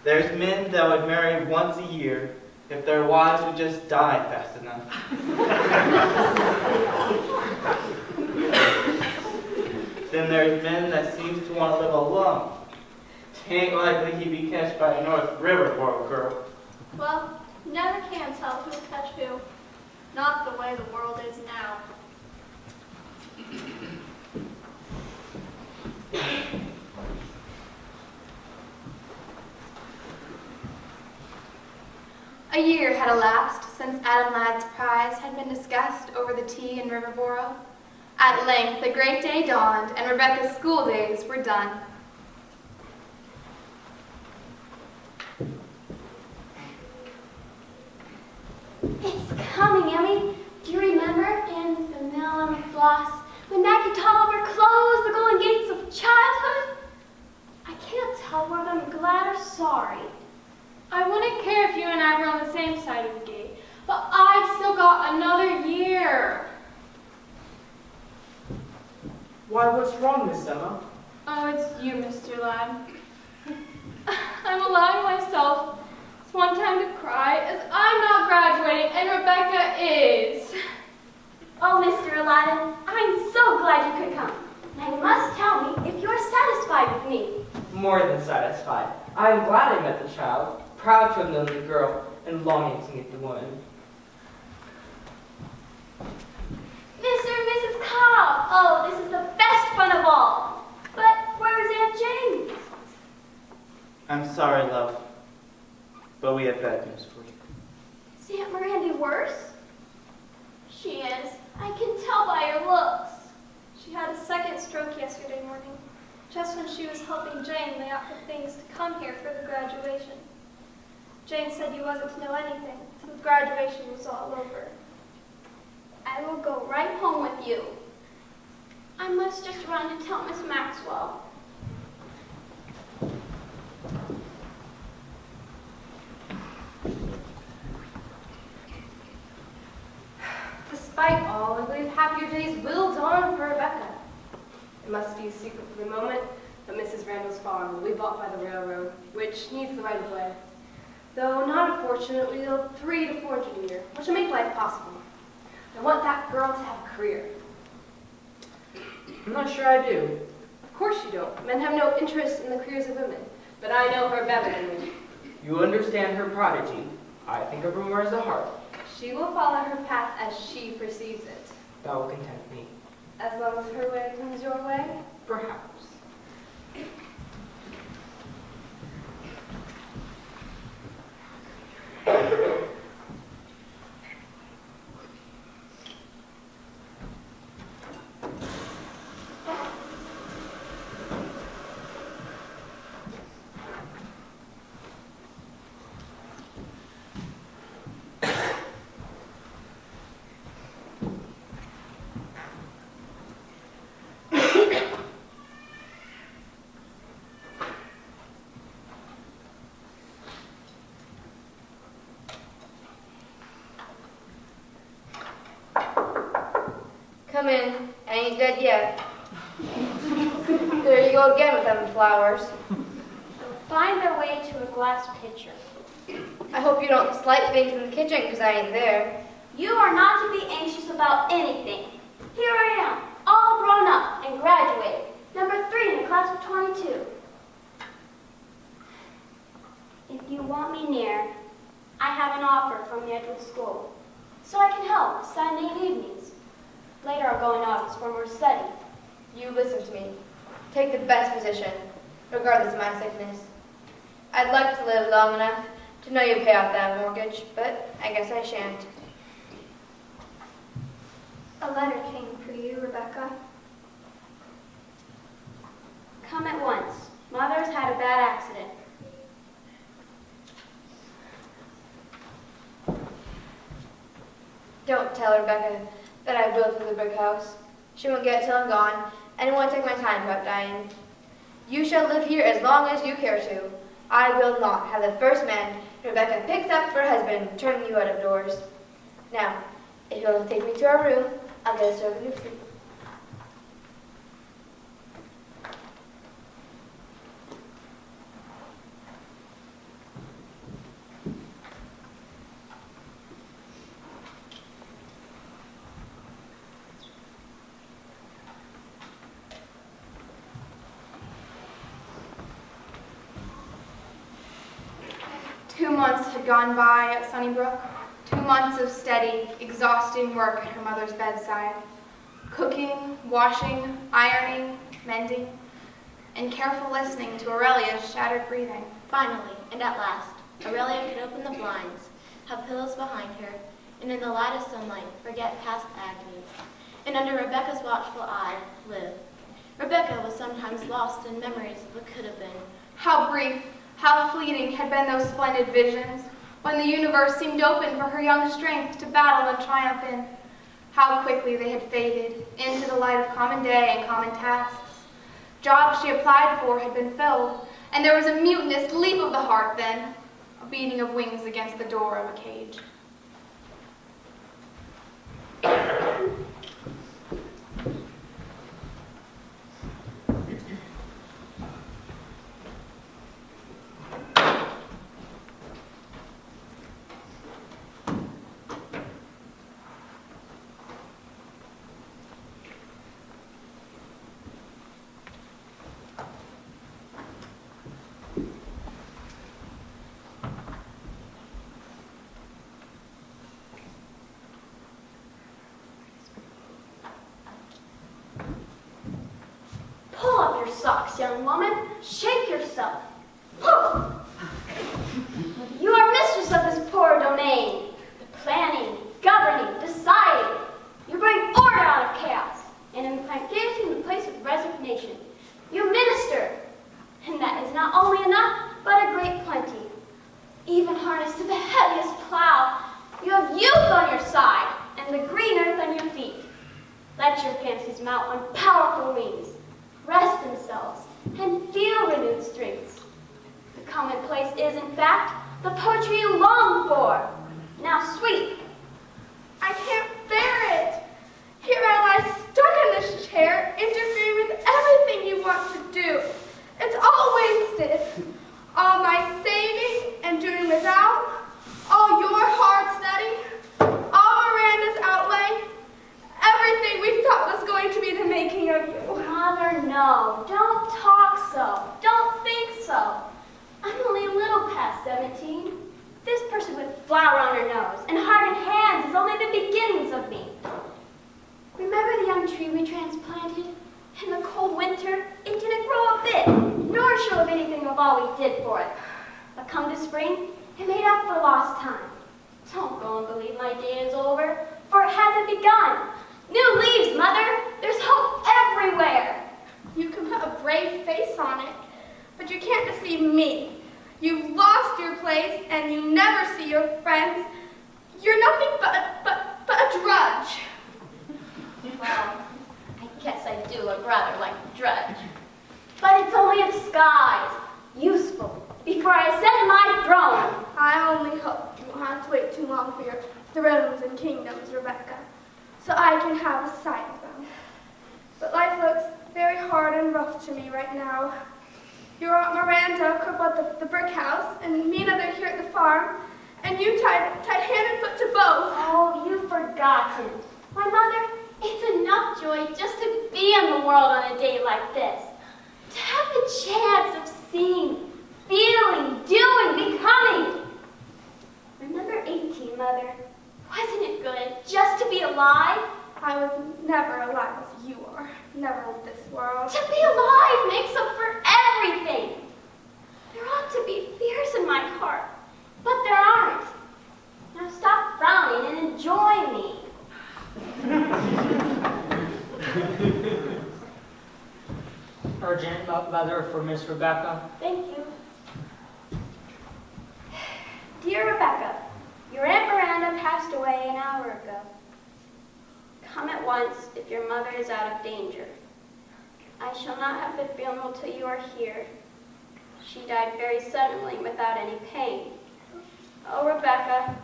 There's men that would marry once a year if their wives would just die fast enough. Then there's men that seems to want to live alone. Tain't likely he'd be catched by a North Riverboro girl. Well, you never can tell who'll catch who. Not the way the world is now. A year had elapsed since Adam Ladd's prize had been discussed over the tea in Riverboro. At length, the great day dawned, and Rebecca's school days were done. It's coming, Emmy. Do you remember in The Mill on the Floss when Maggie Tolliver closed the golden gates of childhood? I can't tell whether I'm glad or sorry. I wouldn't care if you and I were on the same side of the gate, but I've still got another year. Why, what's wrong, Miss Emma? Oh, it's you, Mr. Ladd. I'm allowing myself this one time to cry as I'm not graduating and Rebecca is. Oh, Mr. Aladdin, I'm so glad you could come. Now you must tell me if you're satisfied with me. More than satisfied. I am glad I met the child, proud to have known the girl, and longing to meet the woman. Mr. and Mrs. Cobb! Oh, this is the best fun of all. But where's Aunt Jane? I'm sorry, love, but we have bad news for you. Is Aunt Miranda worse? She is. I can tell by her looks. She had a second stroke yesterday morning, just when she was helping Jane lay out the things to come here for the graduation. Jane said you wasn't to know anything till the graduation was all over. I will go right home with you. I must just run and tell Miss Maxwell. Despite all, I believe happier days will dawn for Rebecca. It must be a secret for the moment, but Mrs. Randall's farm will be bought by the railroad, which needs the right of way. Though not unfortunately, they'll 3 to 400 a year, which will make life possible. I want that girl to have a career. I'm not sure I do. Of course you don't. Men have no interest in the careers of women, but I know her better than you. You understand her prodigy. I think of her more as a harp. She will follow her path as she perceives it. That will content me. As long as her way comes your way. Perhaps. Come in. I ain't dead yet. There you go again with them flowers. Find their way to a glass pitcher. I hope you don't slight things in the kitchen because I ain't there. You are not to be anxious about anything. Here I am, all grown up and graduated, number 3 in a class of 22. If you want me near, I have an offer from the Edgewood School, so I can help Sunday evenings. Later I'll go in office for more study. You listen to me. Take the best position, regardless of my sickness. I'd like to live long enough to know you pay off that mortgage, but I guess I shan't. A letter came for you, Rebecca. Come at once. Mother's had a bad accident. Don't tell Rebecca that I built the brick house. She won't get it till I'm gone, and it won't take my time about dying. You shall live here as long as you care to. I will not have the first man Rebecca picks up for a husband turn you out of doors. Now, if you'll take me to our room, I'll get us over to sleep. 2 months had gone by at Sunnybrook. 2 months of steady, exhausting work at her mother's bedside. Cooking, washing, ironing, mending, and careful listening to Aurelia's shattered breathing. Finally, and at last, Aurelia could open the blinds, have pillows behind her, and in the light of sunlight forget past agonies, and under Rebecca's watchful eye live. Rebecca was sometimes lost in memories of what could have been. How brief, how fleeting had been those splendid visions, when the universe seemed open for her young strength to battle and triumph in. How quickly they had faded into the light of common day and common tasks. Jobs she applied for had been filled, and there was a mutinous leap of the heart then, a beating of wings against the door of a cage. Pull up your socks, young woman. Shake yourself. You are mistress of this poor domain. Planning, governing, deciding. You bring order out of chaos and implant gaiety in the place of resignation. You minister, and that is not only enough, but a great plenty. Even harnessed to the heaviest plow, you have youth on your side and the green earth on your feet. Let your fancies mount on powerful wings, rest themselves, and feel renewed strengths. The commonplace is, in fact, the poetry you long for. Now sweep. I can't bear it. Here I lie stuck in this chair, interfering with everything you want to do. It's all wasted. All my saving and doing without, all your hard study, all Miranda's outlay, everything we thought was going to be the making of you. Mother, no. Don't talk so. Don't think so. I'm only a little past 17. This person with flour on her nose and hardened hands is only the beginnings of me. Remember the young tree we transplanted? In the cold winter, it didn't grow a bit, nor show of anything of all we did for it. But come to spring, it made up for lost time. Don't go and believe my day is over, for it hasn't begun. New leaves, Mother! There's hope everywhere! You can put a brave face on it, but you can't deceive me. You've lost your place, and you never see your friends. You're nothing but a drudge. Well, I guess I do look rather like a drudge. But it's only a disguise. Useful. Before I ascend my throne. I only hope you won't have to wait too long for your thrones and kingdoms, Rebecca, so I can have a sight of them. but life looks very hard and rough to me right now. Your Aunt Miranda could bought the brick house, and me and other here at the farm, and you tied hand and foot to both. Oh, you've forgotten. My mother, it's enough joy just to be in the world on a day like this. To have the chance of seeing, feeling, doing, becoming. Remember 18, Mother? Wasn't it good just to be alive? I was never alive as you are, never in this world. To be alive makes up for everything. There ought to be fears in my heart, but there aren't. Now stop frowning and enjoy me. Urgent letter for Miss Rebecca. Thank you. Dear Rebecca, your Aunt Miranda passed away an hour ago. Come at once if your mother is out of danger. I shall not have the funeral till you are here. She died very suddenly without any pain. Oh, Rebecca,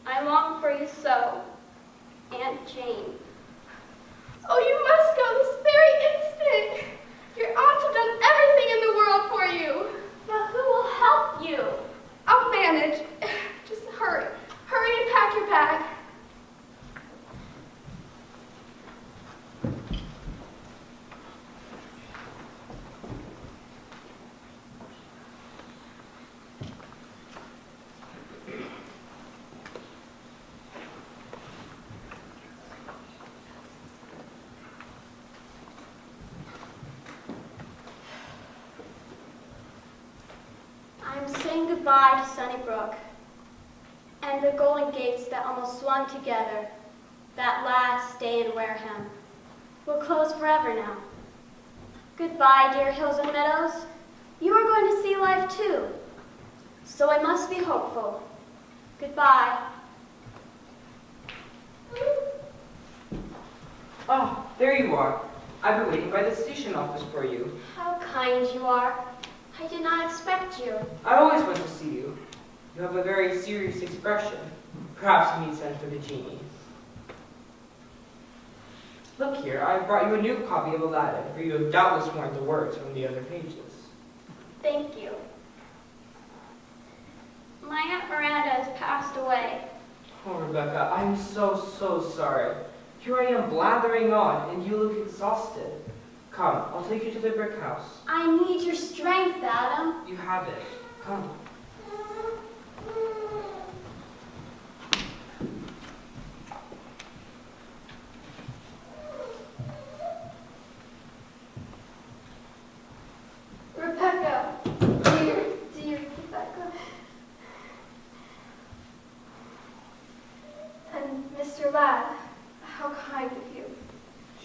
I long for you so. Aunt Jane. Oh, you must go this very instant. Your aunts have done everything in the world for you. But who will help you? I'll manage. Just hurry. Hurry and pack your bag. I'm saying goodbye to Sunnybrook and the golden gates that almost swung together that last day in Wareham will close forever now. Goodbye, dear hills and meadows. You are going to see life too, so I must be hopeful. Goodbye. Oh, there you are. I've been waiting by the station office for you. How kind you are. I did not expect you. I always want to see you. You have a very serious expression. Perhaps you need send for the genie. Look here, I brought you a new copy of Aladdin, for you have doubtless worn the words from the other pages. Thank you. My Aunt Miranda has passed away. Oh, Rebecca, I'm so sorry. Here I am blathering on, and you look exhausted. Come, I'll take you to the brick house. I need your strength, Adam. You have it. Come. Rebecca, dear Rebecca. And Mr. Ladd, how kind of you.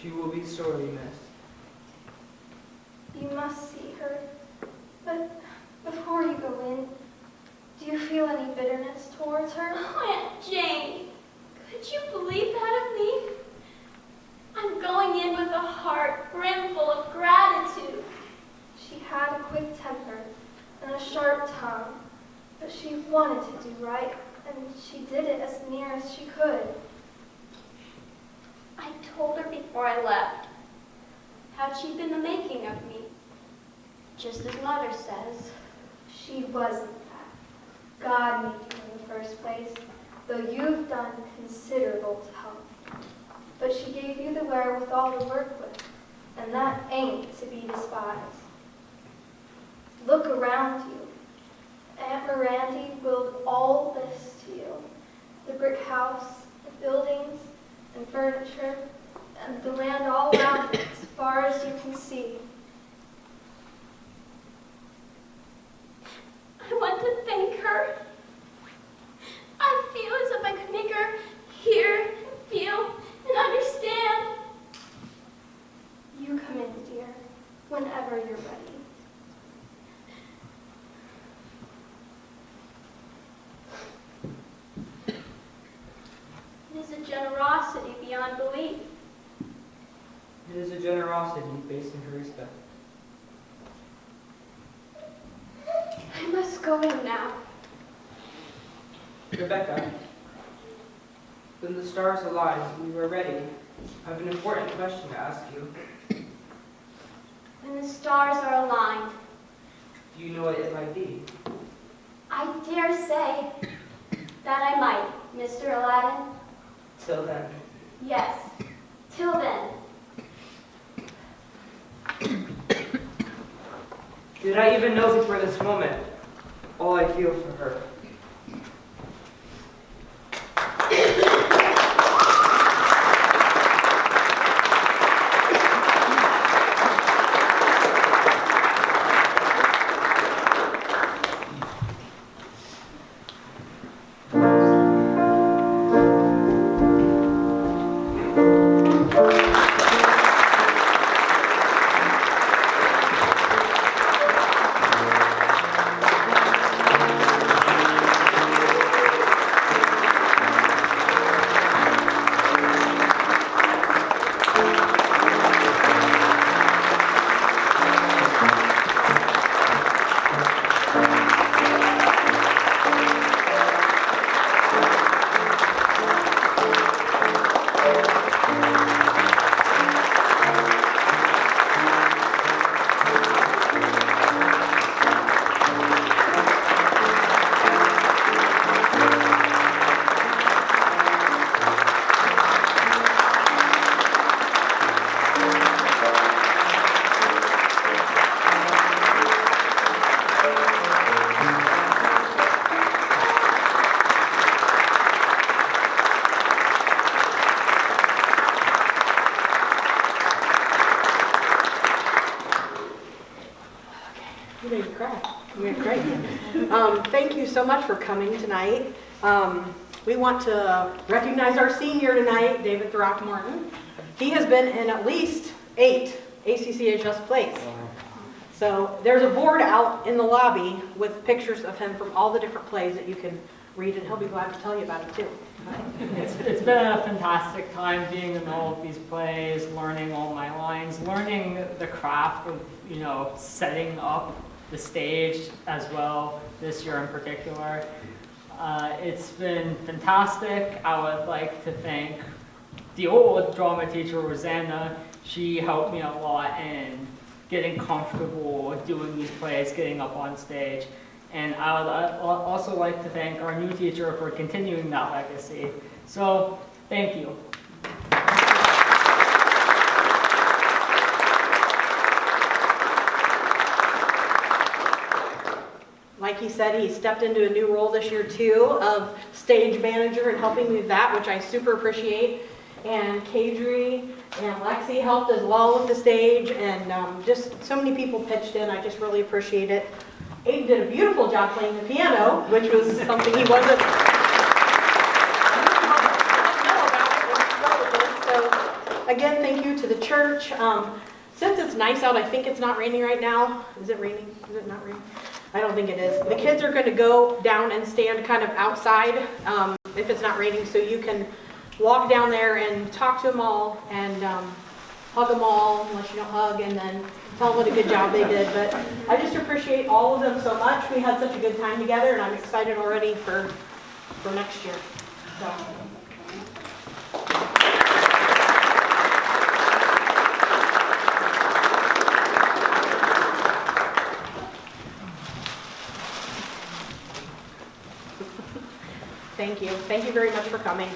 She will be sorely missed. You must see her. But before you go in, do you feel any bitterness towards her? Oh, Aunt Jane, could you believe that of me? I'm going in with a heart brimful of gratitude. She had a quick temper and a sharp tongue, but she wanted to do right, and she did it as near as she could. I told her before I left how she'd been the making of me, just as Mother says. She wasn't that. God made you in the first place, though you've done considerable to help. But she gave you the wherewithal to work with, and that ain't to be despised. Look around you. Aunt Miranda willed all this to you. The brick house, the buildings, and furniture, and the land all around it, as far as you can see. I want to thank her. I feel as if I could make her hear, feel, and understand. You come in, dear, whenever you're ready. It is a generosity beyond belief. It is a generosity based in her respect. I must go in now. Rebecca, when the stars align and you are ready, I have an important question to ask you. when the stars are aligned. Do you know what it might be? I dare say that I might, Mr. Aladdin. Till then. Yes, till then. Did I even know before this moment all I feel for her? Thank you so much for coming tonight. We want to recognize our senior tonight, David Throckmorton. He has been in at least 8 ACCHS plays. So there's a board out in the lobby with pictures of him from all the different plays that you can read, and he'll be glad to tell you about it too. It's been a fantastic time being in all of these plays, learning all my lines, learning the craft of, setting up the stage as well, this year in particular. It's been fantastic. I would like to thank the old drama teacher, Rosanna. She helped me a lot in getting comfortable doing these plays, getting up on stage. And I would also like to thank our new teacher for continuing that legacy. So, thank you. Like he said, he stepped into a new role this year too, of stage manager and helping me with that, which I super appreciate. And Caidrie and Lexi helped as well with the stage, and just so many people pitched in. I just really appreciate it. Aiden did a beautiful job playing the piano, which was something he wasn't. So again, thank you to the church. Since it's nice out, I think it's not raining right now. Is it raining? Is it not raining? I don't think it is. The kids are going to go down and stand kind of outside if it's not raining, so you can walk down there and talk to them all and hug them all, unless you don't hug, and then tell them what a good job they did. But I just appreciate all of them so much. We had such a good time together, and I'm excited already for next year. So. Thank you. Thank you very much for coming.